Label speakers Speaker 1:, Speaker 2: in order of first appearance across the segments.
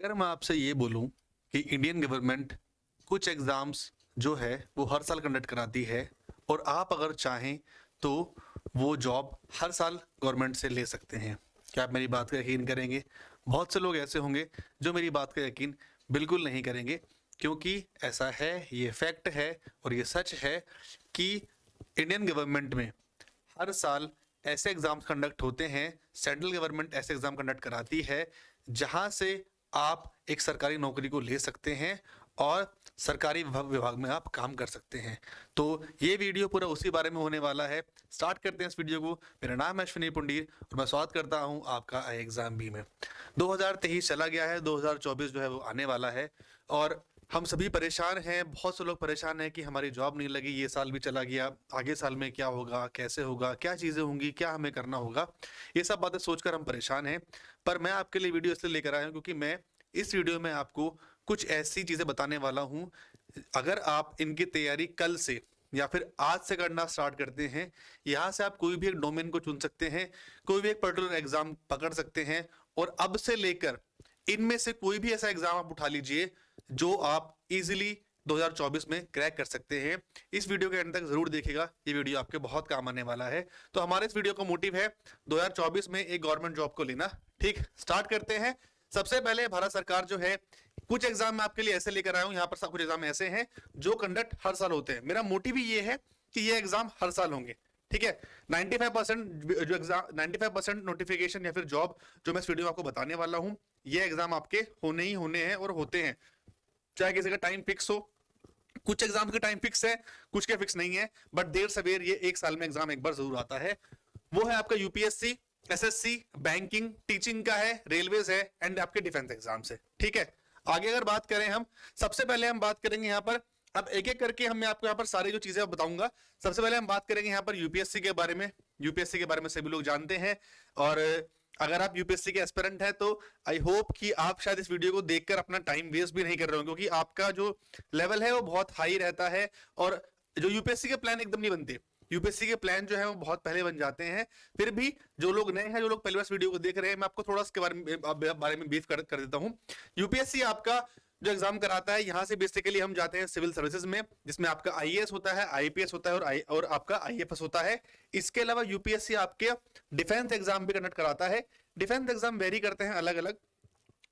Speaker 1: अगर मैं आपसे ये बोलूं कि इंडियन गवर्नमेंट कुछ एग्ज़ाम्स जो है वो हर साल कंडक्ट कराती है और आप अगर चाहें तो वो जॉब हर साल गवर्नमेंट से ले सकते हैं, क्या आप मेरी बात का यकीन करेंगे? बहुत से लोग ऐसे होंगे जो मेरी बात का यकीन बिल्कुल नहीं करेंगे, क्योंकि ऐसा है, ये फैक्ट है और ये सच है कि इंडियन गवर्नमेंट में हर साल ऐसे एग्जाम्स कंडक्ट होते हैं, सेंट्रल गवर्नमेंट ऐसे एग्जाम कंडक्ट कराती है जहां से आप एक सरकारी नौकरी को ले सकते हैं और सरकारी विभाग में आप काम कर सकते हैं। तो ये वीडियो पूरा उसी बारे में होने वाला है। स्टार्ट करते हैं इस वीडियो को। मेरा नाम है अश्विनी पुंडीर और मैं स्वागत करता हूं आपका आई एग्जाम बी में। 2023 चला गया है, 2024 जो है वो आने वाला है और हम सभी परेशान हैं। बहुत से लोग परेशान हैं कि हमारी जॉब नहीं लगी, ये साल भी चला गया, आगे साल में क्या होगा, कैसे होगा, क्या चीज़ें होंगी, क्या हमें करना होगा, ये सब बातें सोचकर हम परेशान हैं। पर मैं आपके लिए वीडियो इसलिए लेकर आया हूँ क्योंकि मैं इस वीडियो में आपको कुछ ऐसी चीज़ें बताने वाला हूँ, अगर आप इनकी तैयारी कल से या फिर आज से करना स्टार्ट करते हैं, यहाँ से आप कोई भी एक डोमेन को चुन सकते हैं, कोई भी एक पर्टिकुलर एग्जाम पकड़ सकते हैं और अब से लेकर इनमें से कोई भी ऐसा एग्जाम आप उठा लीजिए जो आप इजीली 2024 में क्रैक कर सकते हैं। इस वीडियो के अंत तक जरूर देखिएगा, ये वीडियो आपके बहुत काम आने वाला है। तो हमारे इस वीडियो का मोटिव है 2024 में एक गवर्नमेंट जॉब को लेना। ठीक, स्टार्ट करते हैं। सबसे पहले भारत सरकार जो है कुछ एग्जाम मैं आपके लिए ऐसे लेकर आया हूं, यहाँ पर सब कुछ एग्जाम ऐसे हैं जो कंडक्ट हर साल होते हैं। मेरा मोटिव ही ये है कि ये एग्जाम हर साल होंगे। ठीक है, 95% जो एग्जाम 95% नोटिफिकेशन या फिर जॉब जो मैं इस वीडियो में आपको बताने वाला हूं, ये एग्जाम आपके होने ही होने हैं और होते हैं, चाहे किसी का टाइम फिक्स हो। कुछ एग्जाम का टाइम फिक्स है, कुछ का फिक्स नहीं है, बट देर सवेर ये एक साल में एग्जाम एक बार जरूर आता है। वो है आपका यूपीएससी, एसएससी, बैंकिंग, टीचिंग का है, रेलवेज है एंड आपके डिफेंस एग्जाम है। ठीक है, आगे अगर बात करें हम, सबसे पहले हम बात करेंगे यहाँ पर, अब एक एक करके हम आपको यहाँ पर सारी जो चीजें बताऊंगा। सबसे पहले हम बात करेंगे यहाँ पर यूपीएससी के बारे में। यूपीएससी के बारे में सभी लोग जानते हैं और अगर आप यूपीएससी के एस्पिरेंट हैं तो आई होप कि आप शायद इस वीडियो को देखकर अपना टाइम वेस्ट भी नहीं कर रहे हो, क्योंकि आपका जो लेवल है वो बहुत हाई रहता है और जो यूपीएससी के प्लान एकदम नहीं बनते। यूपीएससी के प्लान जो है वो बहुत पहले बन जाते हैं। फिर भी जो लोग नए हैं, जो लोग पहली बार वीडियो को देख रहे हैं, मैं आपको थोड़ा इसके बारे में ब्रीफ कर देता हूँ। यूपीएससी आपका जो एग्जाम कराता है, यहां से बेसिकली हम जाते हैं सिविल सर्विसेज में, जिसमें आपका आईएएस होता है, आईपीएस होता है और आपका आईएफएस होता है। इसके अलावा यूपीएससी आपके डिफेंस एग्जाम भी कंडक्ट कराता है। डिफेंस एग्जाम वेरी करते हैं अलग अलग।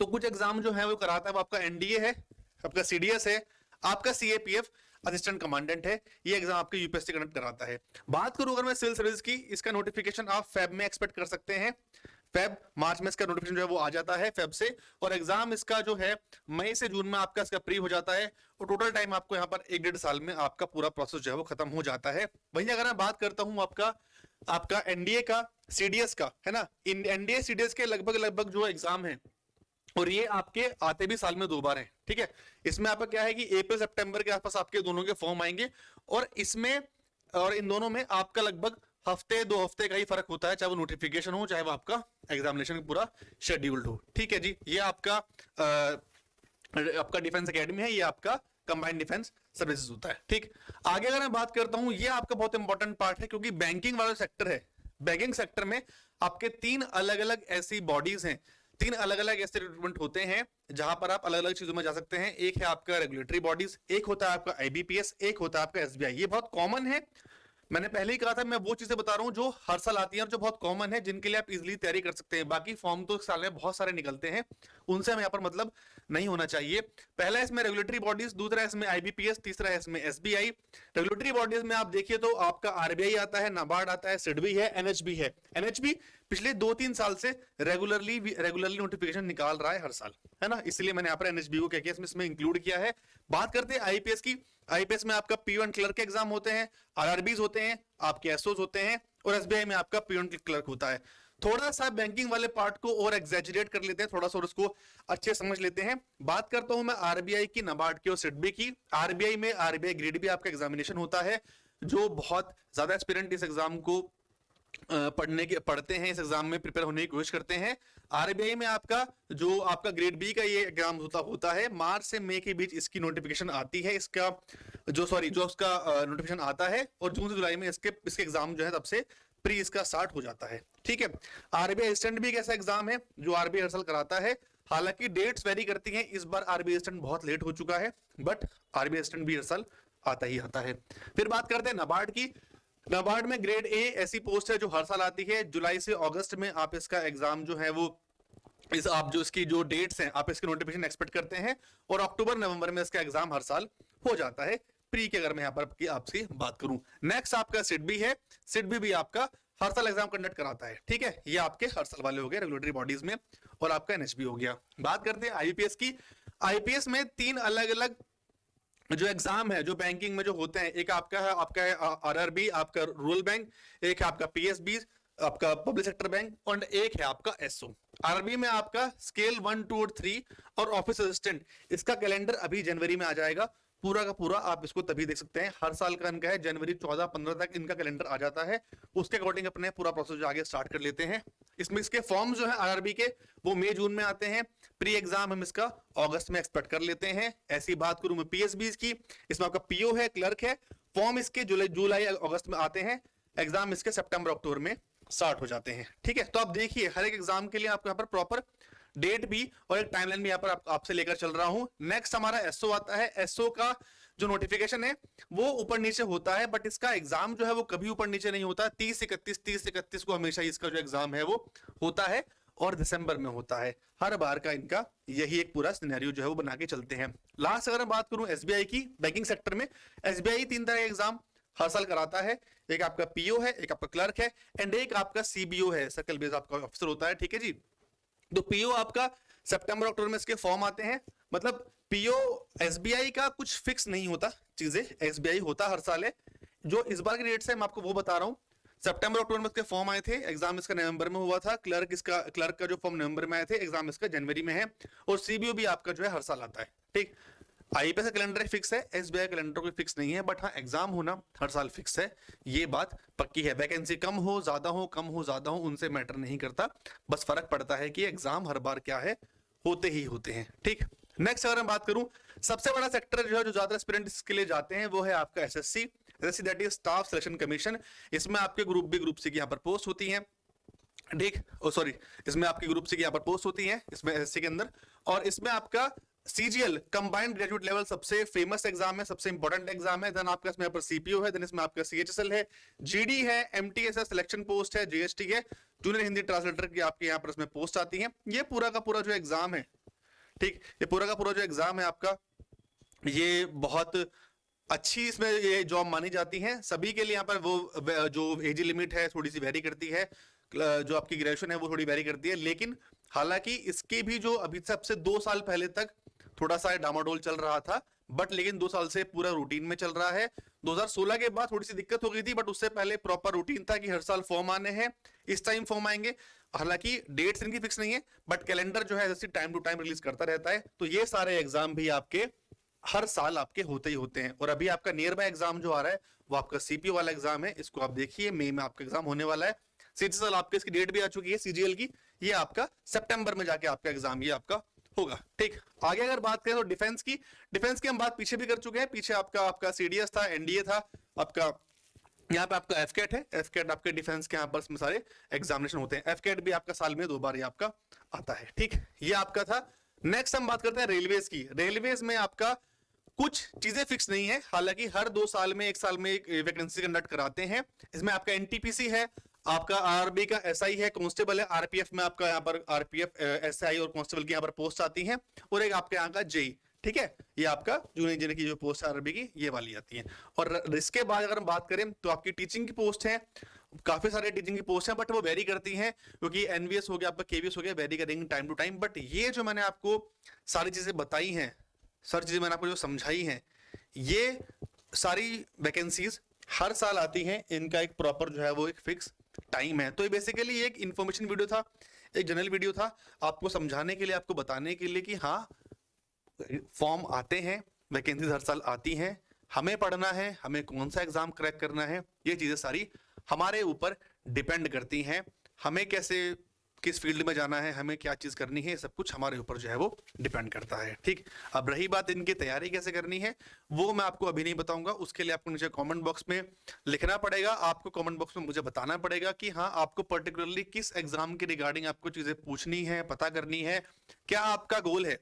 Speaker 1: तो कुछ एग्जाम जो है वो कराता है, वो आपका एनडीए है, आपका सीडीएस है, आपका सीएपीएफ असिस्टेंट कमांडेंट है। ये एग्जाम आपके यूपीएससी कंडक्ट कराता है। बात करूं अगर मैं सिविल सर्विस की, इसका नोटिफिकेशन आप फेब में एक्सपेक्ट कर सकते हैं। फेब मार्च में इसका नोटिफिकेशन जो है वो आ जाता है फेब से, और एग्जाम इसका जो है मई से जून में आपका इसका प्री हो जाता है और टोटल टाइम आपको यहाँ पर 1-1.5 साल में आपका पूरा प्रोसेस जो है वो खत्म हो जाता है। वहीं अगर मैं बात करता हूं आपका एनडीए का, सीडीएस का, है ना, एनडीए सीडीएस के लगभग जो एग्जाम है, और ये आपके आते भी साल में 2 बार हैं। ठीक है, इसमें आपका क्या है कि अप्रैल सितंबर के आसपास आपके दोनों के फॉर्म आएंगे और इसमें और इन दोनों में आपका लगभग हफ्ते 2 हफ्ते का ही फर्क होता है, चाहे वो नोटिफिकेशन हो, चाहे वो आपका एग्जामिनेशन पूरा शेड्यूल्ड हो। ठीक है जी, ये आपका डिफेंस एकेडमी है, ये आपका कंबाइंड डिफेंस सर्विसेज होता है। ठीक, आगे अगर मैं बात करता हूं, ये आपका बहुत इंपॉर्टेंट पार्ट है क्योंकि बैंकिंग वाला सेक्टर है। बैंकिंग सेक्टर में आपके 3 अलग अलग ऐसी बॉडीज हैं, 3 अलग अलग ऐसे रिक्रूटमेंट होते हैं जहां पर आप अलग अलग चीजों में जा सकते हैं। एक है आपका रेगुलेटरी बॉडीज, एक होता है आपका आईबीपीएस, एक होता है आपका एसबीआई। ये बहुत कॉमन है, मैंने पहले ही कहा था, मैं वो चीजें बता रहा हूं जो हर साल आती हैं और जो बहुत कॉमन है, जिनके लिए आप इजीली तैयारी कर सकते हैं। बाकी फॉर्म तो साल में बहुत सारे निकलते हैं, उनसे हमें यहाँ पर मतलब नहीं होना चाहिए। पहला इसमें रेगुलेटरी बॉडीज, दूसरा इसमें आईबीपीएस, तीसरा इसमें एसबीआई। रेगुलेटरी बॉडीज में आप देखिए तो आपका आरबीआई आता है, नाबार्ड आता है, सिडबी है, एनएचबी है। एनएचबी पिछले 2-3 साल से रेगुलरली नोटिफिकेशन निकाल रहा है हर साल, है ना, इसलिए मैंने यहाँ पर एनएचबी को क्या किया, इसमें इंक्लूड किया है। बात करते हैं आईपीएस की। आईपीएस में आपका पी1 क्लर्क के एग्जाम होते हैं, आरआरबीज होते हैं, आपके एसओज होते हैं और एसबीआई में आपका पी1 क्लर्क होता है। थोड़ा सा बैंकिंग वाले पार्ट को और एग्जैजरेट कर लेते हैं, थोड़ा सा और उसको अच्छे समझ लेते हैं। बात करता हूं मैं आरबीआई की, नाबार्ड की और सिडबी की। आरबीआई में आरबीआई ग्रेड बी आपका एग्जामिनेशन होता है, जो बहुत ज्यादा एस्पिरेंट इस एग्जाम को पढ़ते हैं, इस एग्जाम में प्रिपेयर होने की कोशिश करते हैं। आरबीआई में आपका ग्रेड बी का ये एग्जाम होता है, मार्च से मई के बीच इसकी नोटिफिकेशन आती है, इसका जो उसका नोटिफिकेशन आता है, और जून से जुलाई में इसके एग्जाम जो है तब से प्री इसका स्टार्ट हो जाता है। ठीक है, आरबीआई असिस्टेंट भी एक ऐसा एग्जाम है जो आरबीआई हर साल कराता है। हालांकि डेट्स वेरी करती हैं, इस बार आरबीआई असिस्टेंट बहुत लेट हो चुका है, बट आरबीआई असिस्टेंट भी हर साल आता ही आता है। फिर बात करते हैं नाबार्ड की। नाबार्ड में ग्रेड ए ऐसी पोस्ट है जो हर साल आती है। जुलाई से अगस्त में आप इसका एग्जाम जो है वो आप जो इसकी जो डेट्स हैं आप इसकी नोटिफिकेशन एक्सपेक्ट करते हैं, और अक्टूबर नवंबर में इसका एग्जाम हर साल हो जाता है प्री की अगर मैं यहाँ पर आपसे बात करूं। नेक्स्ट आपका सिडबी है। सिडबी भी आपका हर साल एग्जाम कंडक्ट कराता है, ठीक है। ये आपके हर साल वाले हो गए रेगुलेटरी बॉडीज में, और आपका एनएचबी हो गया। बात करते हैं आईपीएस की। आईपीएस में 3 अलग अलग जो एग्जाम है जो बैंकिंग में जो होते हैं, एक आपका है आरआरबी, आपका रूरल बैंक, एक है आपका पीएसबी आपका पब्लिक सेक्टर बैंक, और एक है आपका एसओ। आरआरबी में आपका स्केल 1, 2 और 3 और ऑफिस असिस्टेंट, इसका कैलेंडर अभी जनवरी में आ जाएगा। पूरा का पूरा आप इसको तभी देख सकते हैं, हर साल का इनका है जनवरी 14-15 तक इनका कैलेंडर आ जाता है। उसके अकॉर्डिंग अपने पूरा प्रोसेस जो आगे स्टार्ट कर लेते हैं। इसमें इसके फॉर्म जो है आरआरबी के वो मई जून में आते हैं। प्री एग्जाम हम इसका अगस्त में एक्सपेक्ट कर लेते हैं। ऐसी बात करूं मैं पीएसबी की, इसमें आपका पीओ है, क्लर्क है। फॉर्म इसके जुलाई अगस्त में आते हैं, एग्जाम इसके सितंबर अक्टूबर में स्टार्ट हो जाते हैं, ठीक है। तो आप देखिए हर एक एग्जाम के लिए आपको यहाँ पर प्रॉपर डेट भी और एक टाइमलाइन भी यहाँ पर आपसे लेकर चल रहा हूं। नेक्स्ट हमारा एसओ आता है। एसओ का जो नोटिफिकेशन है वो ऊपर नीचे होता है, बट इसका एग्जाम जो है वो कभी ऊपर नीचे नहीं होता। 30-31 को हमेशा इसका जो एग्जाम है वो होता है, और दिसंबर में होता है। हर बार का इनका यही एक पूरा सिनेरियो जो है वो बना के चलते हैं। लास्ट अगर मैं बात करूं एसबीआई की, बैंकिंग सेक्टर में एसबीआई 3 तरह के एग्जाम हर साल कराता है। एक आपका पीओ है, एक आपका क्लर्क है, एंड एक आपका सीबीओ है, सर्कल बेस्ड आपका ऑफिसर होता है, ठीक है जी। तो पीओ आपका सितंबर अक्टूबर में इसके फॉर्म आते हैं। मतलब पीओ एसबीआई का कुछ फिक्स नहीं होता चीजें, एसबीआई होता हर साल है। जो इस बार की डेट्स है मैं आपको वो बता रहा हूँ। सितंबर अक्टूबर में इसके फॉर्म आए थे, एग्जाम इसका नवंबर में हुआ था। क्लर्क का जो फॉर्म नवंबर में आए थे, एग्जाम इसका जनवरी में है। और सीबीओ भी आपका जो है हर साल आता है, ठीक। आईपीएस का कैलेंडर फिक्स है, एसबीआई का कैलेंडर कोई फिक्स नहीं है, बट हाँ एग्जाम होना हर साल फिक्स है, ये बात पक्की है। वैकेंसी कम हो ज्यादा हो, कम हो ज्यादा हो, उनसे मैटर नहीं करता। बस फर्क पड़ता है कि एग्जाम हर बार क्या है, होते ही होते हैं, ठीक। नेक्स्ट अगर मैं बात करूं, सबसे बड़ा सेक्टर जो है जो ज्यादा एस्पिरेंट इसके लिए जाते हैं वो है आपका SSC that is staff selection commission. इसमें आपके ग्रुप बी ग्रुप सी की यहाँ पर पोस्ट होती है, ठीक। सॉरी, इसमें आपकी ग्रुप सी की यहाँ पर पोस्ट होती है इसमें एसएससी के अंदर। और इसमें आपका सीजीएल कंबाइंड ग्रेजुएट लेवल सबसे फेमस एग्जाम है, सबसे इंपॉर्टेंट एग्जाम है। देन आपका इसमें पर सीपीओ है, देन इसमें आपका सीएचएसएल है, जीडी है, एमटीएस है, सिलेक्शन पोस्ट है, जीएसटी है, जूनियर हिंदी ट्रांसलेटर की आपके यहाँ पर इसमें पोस्ट आती है। ये पूरा का पूरा जो एग्जाम है, ठीक, ये पूरा का पूरा जो एग्जाम है आपका, ये बहुत अच्छी इसमें ये जॉब मानी जाती है सभी के लिए। यहाँ पर वो जो एज लिमिट है थोड़ी सी वेरी करती है, जो आपकी ग्रेजुएशन है वो थोड़ी वेरी करती है, लेकिन हालांकि इसके भी जो अभी सबसे 2 साल पहले तक थोड़ा सा डामाडोल चल रहा था, बट लेकिन 2 साल से पूरा रूटीन में चल रहा है। 2016 के बाद थोड़ी सी दिक्कत हो गई थी, बट उससे पहले प्रॉपर रूटीन था कि हर साल फॉर्म आने हैं, इस टाइम फॉर्म आएंगे। हालांकि डेट्स इनकी फिक्स नहीं है, बट कैलेंडर जो है जैसे टाइम टू टाइम रिलीज करता रहता है। तो ये सारे एग्जाम भी आपके हर साल आपके होते ही होते हैं। और अभी आपका नियर बाय एग्जाम जो आ रहा है वो आपका सीपीओ वाला एग्जाम है, इसको आप देखिए मई में आपका एग्जाम होने वाला है। सीजीएल आपके इसकी डेट भी आ चुकी है सीजीएल की, ये आपका सितंबर में जाके आपका एग्जाम ये आपका होगा, ठीक। आगे अगर बात करें तो डिफेंस की हम बात पीछे भी कर चुके हैं। पीछे आपका सीडीएस था, एनडीए था, आपका यहाँ पे आपका एफकेट है। एफकेट आपके डिफेंस के यहाँ पर सारे एग्जामिनेशन होते हैं। एफकेट भी आपका साल में 2 बार ये आपका आता है, ठीक। ये आपका था। नेक्स्ट हम बात करते हैं रेलवेज की। रेलवेज में आपका कुछ चीजें फिक्स नहीं है, हालांकि हर 2 साल में 1 साल में एक वैकेंसी कंडक्ट कराते हैं। इसमें आपका एनटीपीसी है, आपका आरआरबी का एसआई है, कांस्टेबल है, आरपीएफ में आपका यहाँ पर आरपीएफ एसआई और कांस्टेबल की यहाँ पर पोस्ट आती हैं, और एक आपके यहाँ का जेई, ठीक है। ये आपका जूनियर इंजीनियर की जो पोस्ट है आरआरबी की, ये वाली आती है। और इसके बाद अगर हम बात करें तो आपकी टीचिंग की पोस्ट है, काफी सारे टीचिंग की पोस्ट है, बट वो वेरी करती हैं, क्योंकि एनवीएस हो गया, आपका केवीएस हो गया, वेरी करेंगे टाइम टू टाइम। बट ये जो मैंने आपको सारी चीजें बताई हैं, सारी चीजें मैंने आपको जो समझाई हैं, ये सारी वैकेंसीज हर साल आती हैं। इनका एक प्रॉपर जो है वो एक फिक्स टाइम है। तो ये बेसिकली एक इंफॉर्मेशन वीडियो था, एक जनरल वीडियो था, आपको समझाने के लिए, आपको बताने के लिए कि हाँ फॉर्म आते हैं, वैकेंसीज हर साल आती हैं, हमें पढ़ना है, हमें कौन सा एग्जाम क्रैक करना है, ये चीजें सारी हमारे ऊपर डिपेंड करती हैं। हमें कैसे किस फील्ड में जाना है, हमें क्या चीज करनी है, सब कुछ हमारे ऊपर जो है वो डिपेंड करता है। ठीक, अब रही बात इनकी तैयारी कैसे करनी है, वो मैं आपको अभी नहीं बताऊंगा। उसके लिए आपको मुझे कमेंट बॉक्स में लिखना पड़ेगा, आपको कमेंट बॉक्स में मुझे बताना पड़ेगा कि हाँ आपको पर्टिकुलरली किस एग्जाम के रिगार्डिंग आपको चीजें पूछनी है, पता करनी है, क्या आपका गोल है,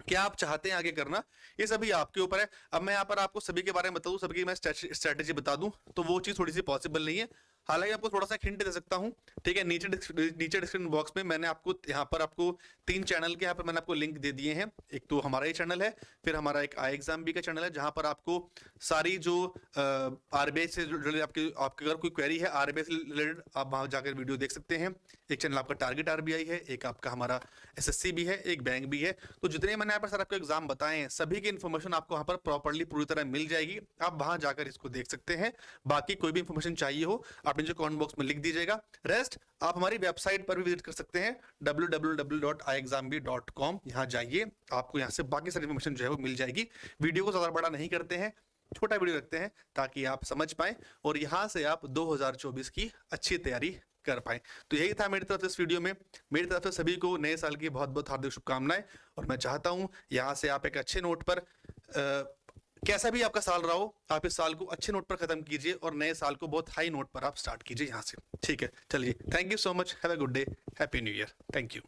Speaker 1: क्या आप चाहते हैं आगे करना, ये सभी आपके ऊपर है। अब मैं यहाँ पर आपको सभी के बारे में बताऊं, सभी की मैं स्ट्रेटेजी बता दूं, तो वो चीज थोड़ी सी पॉसिबल नहीं है। हालांकि आपको थोड़ा सा हिंट दे सकता हूं, ठीक है। नीचे डिस्क्रिप्शन बॉक्स में मैंने आपको यहाँ पर आपको 3 चैनल के यहाँ पर मैंने आपको लिंक दे दिए हैं। एक तो हमारा ये चैनल है, फिर हमारा एक आई एग्जाम बी का चैनल है, जहां पर आपको सारी जो आरबीआई से रिलेटेड आपकी अगर कोई क्वेरी है आरबीआई से रिलेटेड, आप वहां जाकर वीडियो देख सकते हैं। एक चैनल आपका टारगेट आरबीआई है, एक आपका हमारा एसएससी भी है, एक बैंक भी है। तो जितने मैंने यहाँ पर सर आपको एग्जाम बताए हैं, सभी की इन्फॉर्मेशन आपको वहां पर प्रॉपर्ली पूरी तरह मिल जाएगी, आप वहां जाकर इसको देख सकते हैं। बाकी कोई भी इन्फॉर्मेशन चाहिए हो आप नीचे कमेंट बॉक्स में लिख दीजिएगा। रेस्ट आप हमारी वेबसाइट पर भी विजिट कर सकते हैं www.iexambee.com। यहाँ जाइए, आपको यहाँ से बाकी सारी इन्फॉर्मेशन जो है वो मिल जाएगी। वीडियो को ज्यादा बड़ा नहीं करते हैं, छोटा वीडियो रखते हैं ताकि आप समझ पाए और यहाँ से आप 2024 की अच्छी तैयारी कर पाए। तो यही था मेरी तरफ से इस वीडियो में। मेरी तरफ से सभी को नए साल की बहुत बहुत हार्दिक शुभकामनाएं, और मैं चाहता हूं यहाँ से आप एक अच्छे नोट पर कैसा भी आपका साल रहा हो, आप इस साल को अच्छे नोट पर खत्म कीजिए और नए साल को बहुत हाई नोट पर आप स्टार्ट कीजिए यहाँ से। ठीक है, चलिए, thank you so much, have a good day, happy new year, thank you.